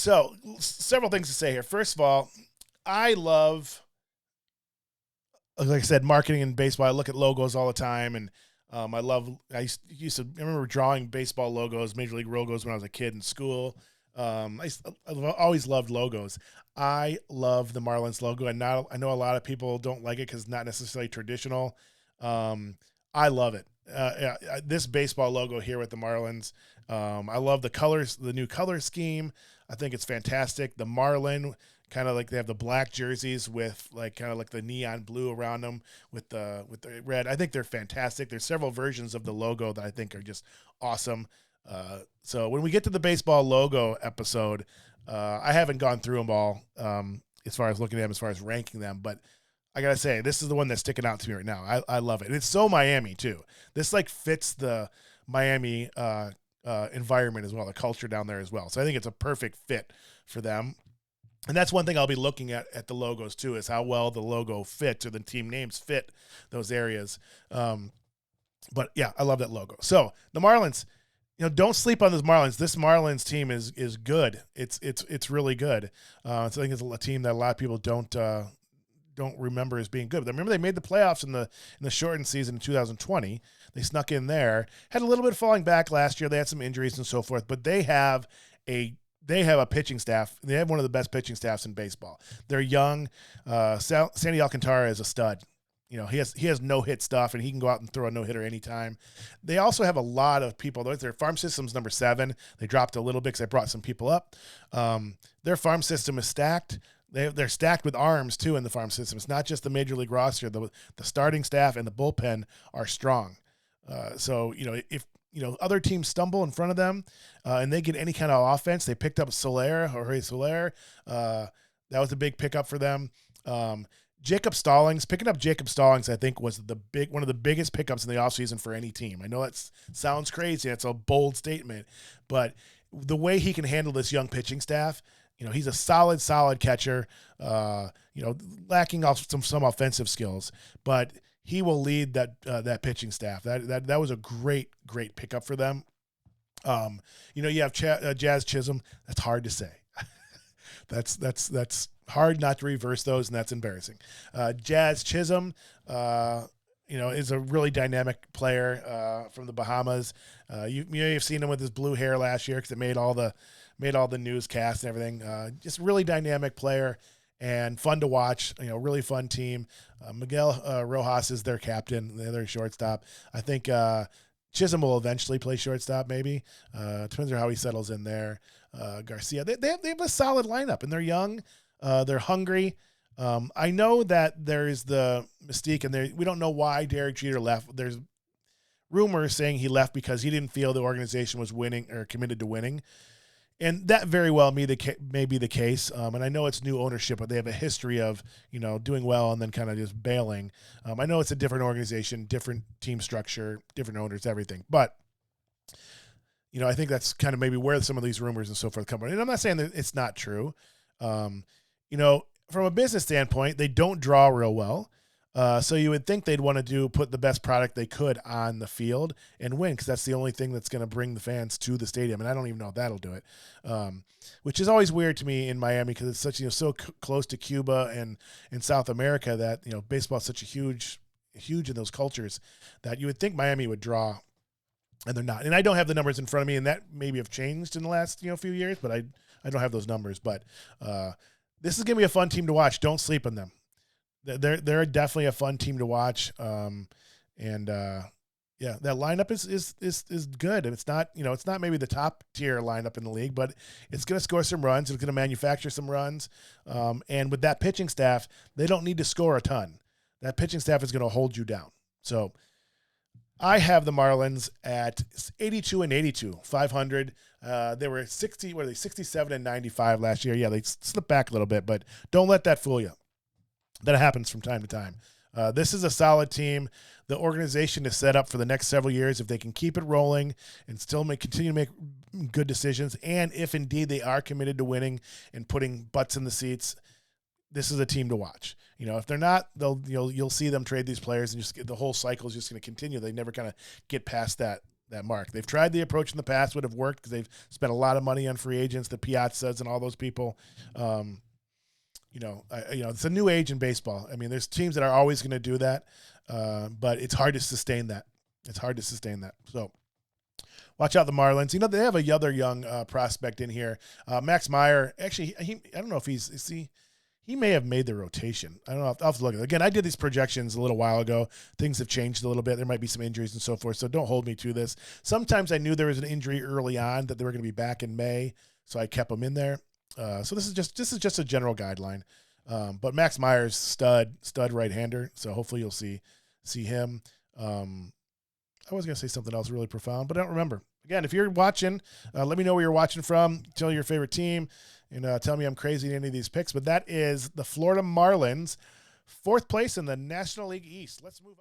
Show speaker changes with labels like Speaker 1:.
Speaker 1: So, several things to say here. First of all, I love, like I said, marketing in baseball. I look at logos all the time, and I remember drawing baseball logos, Major League logos when I was a kid in school. I've always loved logos. I love the Marlins logo, and now I know a lot of people don't like it because it's not necessarily traditional. I love it. This baseball logo here with the Marlins. I love the colors, the new color scheme. I think it's fantastic. The Marlin, kind of like they have the black jerseys with like kind of like the neon blue around them with the red. I think they're fantastic. There's several versions of the logo that I think are just awesome. So when we get to the baseball logo episode, I haven't gone through them all as far as looking at them, as far as ranking them, but I gotta say, this is the one that's sticking out to me right now. I love it. And it's so Miami too. This like fits the Miami environment as well, the culture down there as well. So I think it's a perfect fit for them. And that's one thing I'll be looking at the logos too, is how well the logo fits or the team names fit those areas. But yeah, I love that logo. So the Marlins, don't sleep on this Marlins. This Marlins team is good. It's really good. I think it's a team that a lot of people don't remember as being good. But remember, they made the playoffs in the shortened season in 2020. They snuck in there. Had a little bit of falling back last year. They had some injuries and so forth, but they have a pitching staff. They have one of the best pitching staffs in baseball. They're young. Sandy Alcantara is a stud. He has no hit stuff, and he can go out and throw a no hitter anytime. They also have a lot of people. Their farm system's number 7. They dropped a little bit because I brought some people up. Their farm system is stacked. They're stacked with arms too in the farm system. It's not just the major league roster. The starting staff and the bullpen are strong. So if other teams stumble in front of them and they get any kind of offense, they picked up Jorge Soler. That was a big pickup for them. Picking up Jacob Stallings, I think, was one of the biggest pickups in the offseason for any team. I know that sounds crazy. It's a bold statement, but the way he can handle this young pitching staff, he's a solid catcher, lacking off some offensive skills, but he will lead that pitching staff. That was a great pickup for them. You have Jazz Chisholm. That's hard to say. That's hard not to reverse those, and that's embarrassing. Jazz Chisholm, is a really dynamic player from the Bahamas. You may have seen him with his blue hair last year because it made all the newscasts and everything. Just really dynamic player and fun to watch. Really fun team. Miguel Rojas is their captain, their shortstop. I think Chisholm will eventually play shortstop, maybe. Depends on how he settles in there. Garcia, they have a solid lineup, and they're young. They're hungry. I know that there's the mystique, and we don't know why Derek Jeter left. There's rumors saying he left because he didn't feel the organization was winning or committed to winning. And that very well may be the case. And I know it's new ownership, but they have a history of, doing well and then kind of just bailing. I know it's a different organization, different team structure, different owners, everything. But, I think that's kind of maybe where some of these rumors and so forth come from. And I'm not saying that it's not true. From a business standpoint, they don't draw real well. So you would think they'd want to put the best product they could on the field and win, because that's the only thing that's going to bring the fans to the stadium. And I don't even know if that'll do it, which is always weird to me in Miami because it's such so close to Cuba and in South America that baseball is such a huge in those cultures that you would think Miami would draw, and they're not. And I don't have the numbers in front of me, and that maybe have changed in the last few years, but I don't have those numbers. But this is going to be a fun team to watch. Don't sleep on them. They're definitely a fun team to watch, that lineup is good. And it's not maybe the top tier lineup in the league, but it's going to score some runs. It's going to manufacture some runs, and with that pitching staff, they don't need to score a ton. That pitching staff is going to hold you down. So I have the Marlins at 82-82, 500. They were 67 95 last year. Yeah, they slipped back a little bit, but don't let that fool you. That happens from time to time. This is a solid team. The organization is set up for the next several years if they can keep it rolling and still continue to make good decisions. And if indeed they are committed to winning and putting butts in the seats, this is a team to watch. If they're not, you'll see them trade these players, and the whole cycle is just going to continue. They never kind of get past that mark. They've tried the approach in the past, would have worked because they've spent a lot of money on free agents, the Piazzas and all those people. It's a new age in baseball. I mean, there's teams that are always going to do that, but it's hard to sustain that. So watch out the Marlins. They have a other young prospect in here, Max Meyer. Actually, I don't know if he may have made the rotation. I don't know. I'll have to look at it. Again, I did these projections a little while ago. Things have changed a little bit. There might be some injuries and so forth, so don't hold me to this. Sometimes I knew there was an injury early on that they were going to be back in May, so I kept them in there. So this is just a general guideline. But Max Meyer's stud right-hander, so hopefully you'll see him. I was going to say something else really profound, but I don't remember. Again, if you're watching, let me know where you're watching from. Tell me your favorite team, and tell me I'm crazy in any of these picks. But that is the Florida Marlins, 4th place in the National League East. Let's move on.